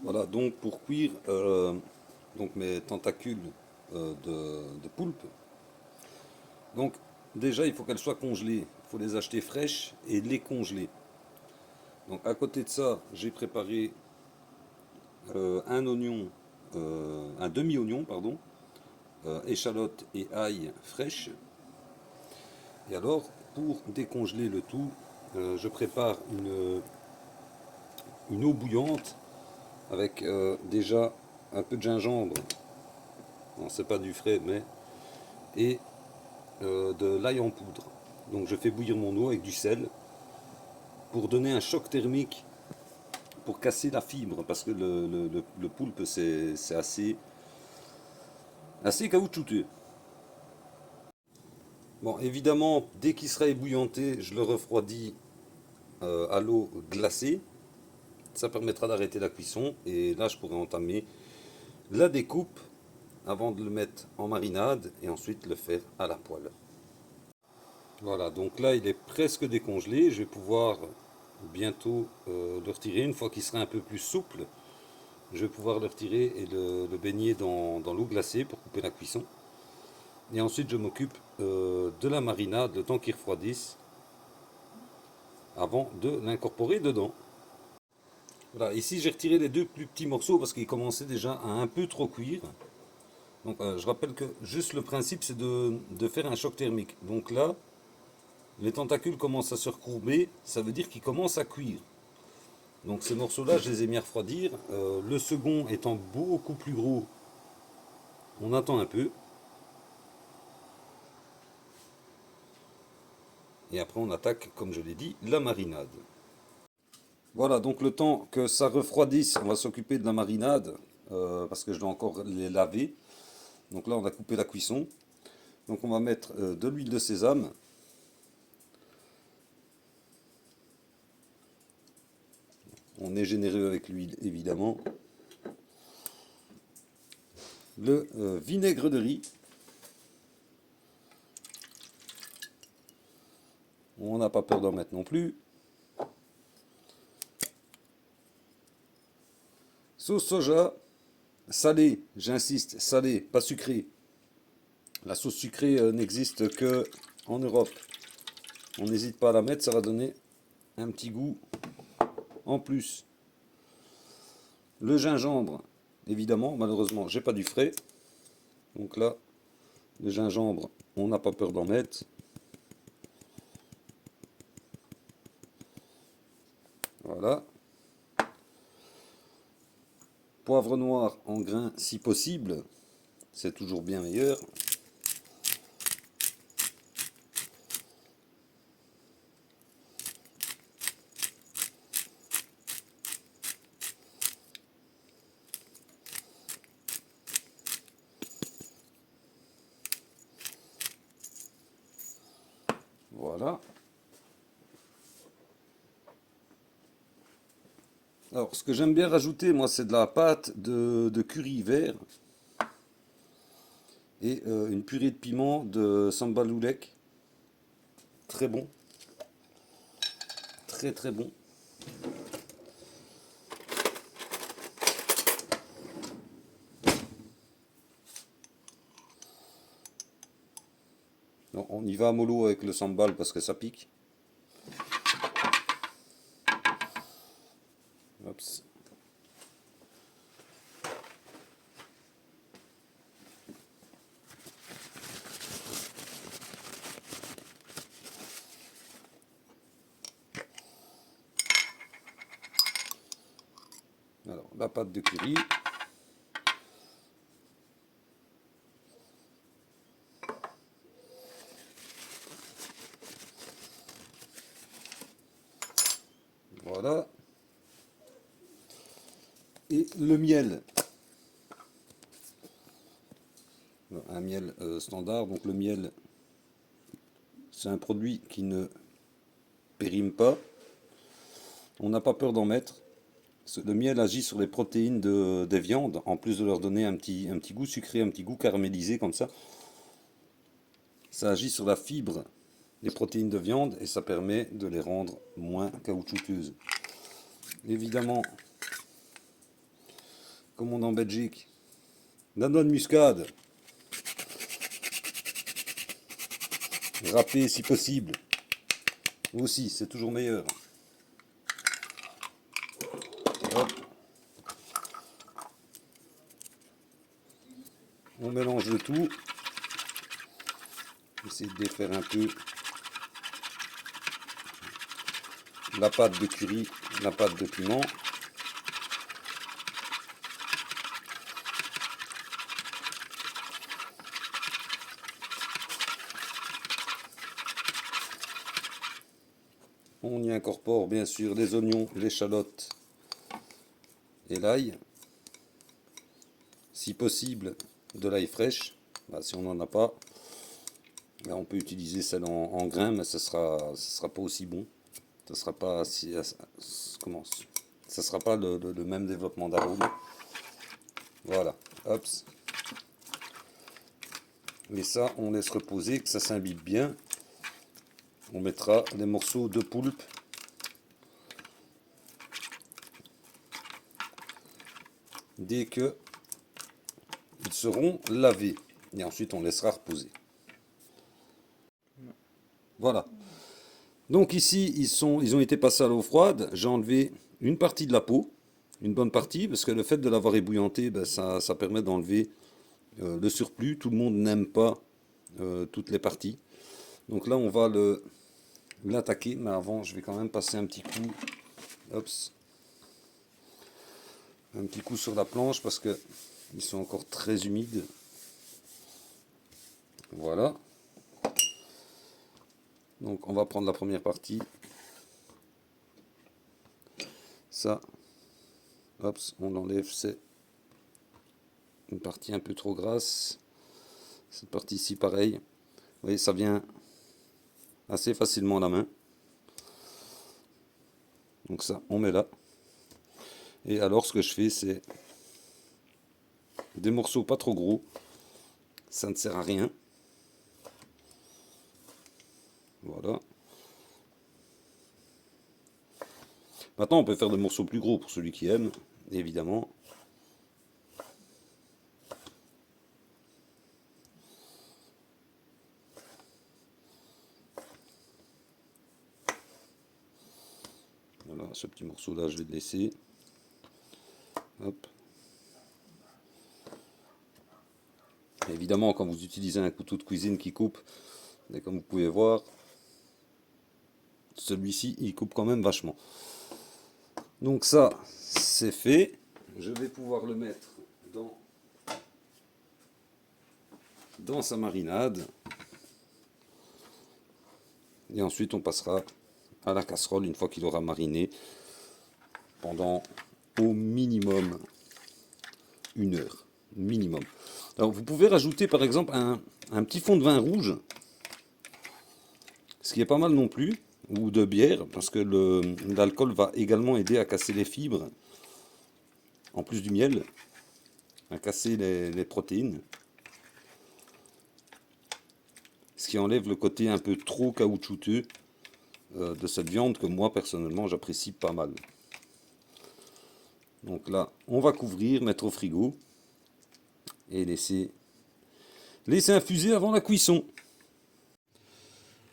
Voilà, donc pour cuire donc mes tentacules de poulpe, donc déjà il faut qu'elles soient congelées. Il faut les acheter fraîches et les congeler. Donc à côté de ça, j'ai préparé un oignon, un demi-oignon, pardon, échalote et ail fraîches. Et alors, pour décongeler le tout, je prépare une eau bouillante avec déjà un peu de gingembre. Non, c'est pas du frais, mais et de l'ail en poudre. Donc je fais bouillir mon eau avec du sel pour donner un choc thermique, pour casser la fibre, parce que le poulpe c'est assez caoutchouteux. Bon, évidemment, dès qu'il sera ébouillanté, je le refroidis à l'eau glacée. Ça permettra d'arrêter la cuisson et là je pourrai entamer la découpe avant de le mettre en marinade et ensuite le faire à la poêle. Voilà, donc là il est presque décongelé. Je vais pouvoir bientôt le retirer. Une fois qu'il sera un peu plus souple, je vais pouvoir le retirer et le baigner dans l'eau glacée pour couper la cuisson. Et ensuite je m'occupe de la marinade le temps qu'il refroidisse avant de l'incorporer dedans. Voilà, ici j'ai retiré les deux plus petits morceaux parce qu'ils commençaient déjà à un peu trop cuire. Donc je rappelle que juste le principe c'est de faire un choc thermique. Donc là, les tentacules commencent à se recourber, ça veut dire qu'ils commencent à cuire. Donc ces morceaux-là, je les ai mis à refroidir. Le second étant beaucoup plus gros, on attend un peu. Et après on attaque, comme je l'ai dit, la marinade. Voilà, donc le temps que ça refroidisse, on va s'occuper de la marinade, parce que je dois encore les laver. Donc là on a coupé la cuisson. Donc on va mettre de l'huile de sésame. On est généreux avec l'huile évidemment. Le vinaigre de riz. On n'a pas peur d'en mettre non plus. Sauce soja, salée, j'insiste, salée, pas sucrée. La sauce sucrée n'existe que en Europe. On n'hésite pas à la mettre, ça va donner un petit goût en plus. Le gingembre, évidemment, malheureusement, j'ai pas du frais. Donc là, le gingembre, on n'a pas peur d'en mettre. Voilà. Poivre noir en grains si possible, c'est toujours bien meilleur. Voilà. Alors, ce que j'aime bien rajouter, moi, c'est de la pâte de curry vert et une purée de piment de sambaloulek. Très bon. Très très bon. Non, on y va à mollo avec le sambal parce que ça pique. Oups. Alors, la pâte de curry. Voilà. Et le miel. Un miel standard. Donc le miel, c'est un produit qui ne périme pas. On n'a pas peur d'en mettre. Le miel agit sur les protéines des viandes, en plus de leur donner un petit goût sucré, un petit goût caramélisé comme ça. Ça agit sur la fibre des protéines de viande et ça permet de les rendre moins caoutchouteuses. Évidemment, comme on dit en Belgique. La noix de muscade. Râpée si possible. Aussi, c'est toujours meilleur. Hop. On mélange le tout. Essayer de défaire un peu la pâte de curry, la pâte de piment. On y incorpore bien sûr les oignons, l'échalote et l'ail. Si possible, de l'ail fraîche. Bah, si on n'en a pas, là, on peut utiliser celle en grains, mais ce sera pas aussi bon. Ce sera pas comment, ça sera pas le même développement d'arôme. Voilà, hop. Et ça, on laisse reposer, que ça s'imbibe bien. On mettra les morceaux de poulpe. Dès que ils seront lavés. Et ensuite, on laissera reposer. Voilà. Donc ici, ils ont été passés à l'eau froide. J'ai enlevé une partie de la peau. Une bonne partie, parce que le fait de l'avoir ébouillanté, ben, ça permet d'enlever le surplus. Tout le monde n'aime pas toutes les parties. Donc là, on va l'attaquer. Mais avant, je vais quand même passer un petit coup. Hops. Un petit coup sur la planche parce que ils sont encore très humides. Voilà. Donc on va prendre la première partie. Ça, hop, on l'enlève, c'est une partie un peu trop grasse. Cette partie-ci, pareil. Vous voyez, ça vient assez facilement à la main. Donc ça, on met là. Et alors, ce que je fais, c'est des morceaux pas trop gros. Ça ne sert à rien. Voilà. Maintenant, on peut faire des morceaux plus gros pour celui qui aime, évidemment. Voilà, ce petit morceau-là, je vais le laisser. Hop. Évidemment, quand vous utilisez un couteau de cuisine qui coupe, et comme vous pouvez voir, celui-ci, il coupe quand même vachement. Donc ça, c'est fait. Je vais pouvoir le mettre dans sa marinade. Et ensuite, on passera à la casserole une fois qu'il aura mariné pendant au minimum 1 heure. Minimum. Alors, vous pouvez rajouter par exemple un petit fond de vin rouge, ce qui est pas mal non plus, ou de bière, parce que l'alcool va également aider à casser les fibres, en plus du miel, à casser les protéines. Ce qui enlève le côté un peu trop caoutchouteux de cette viande que moi personnellement j'apprécie pas mal. Donc là, on va couvrir, mettre au frigo et laisser infuser avant la cuisson.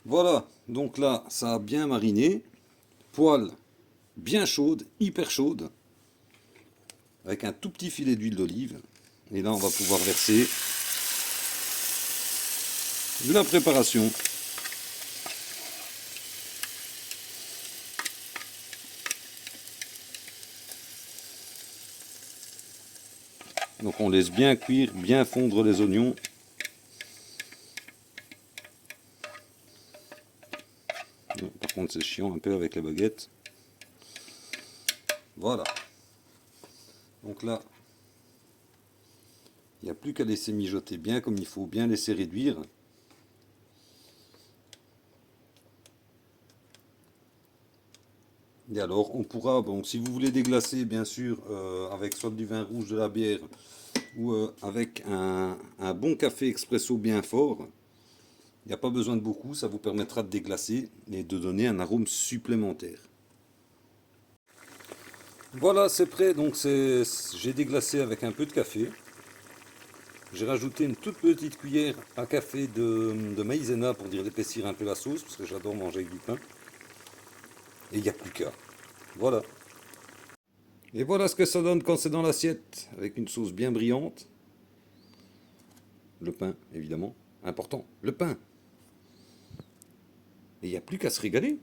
Voilà, donc là, ça a bien mariné. Poêle bien chaude, hyper chaude, avec un tout petit filet d'huile d'olive. Et là, on va pouvoir verser de la préparation. Donc on laisse bien cuire, bien fondre les oignons. Par contre c'est chiant un peu avec la baguette. Voilà. Donc là, il n'y a plus qu'à laisser mijoter bien comme il faut, bien laisser réduire. Et alors on pourra, bon, si vous voulez déglacer bien sûr avec soit du vin rouge, de la bière ou avec un bon café expresso bien fort, il n'y a pas besoin de beaucoup, ça vous permettra de déglacer et de donner un arôme supplémentaire. Voilà, c'est prêt. Donc j'ai déglacé avec un peu de café. J'ai rajouté une toute petite cuillère à café de maïzena pour dire épaissir un peu la sauce, parce que j'adore manger avec du pain. Et il n'y a plus qu'à. Voilà. Et voilà ce que ça donne quand c'est dans l'assiette, avec une sauce bien brillante. Le pain, évidemment. Important, le pain. Et il n'y a plus qu'à se régaler.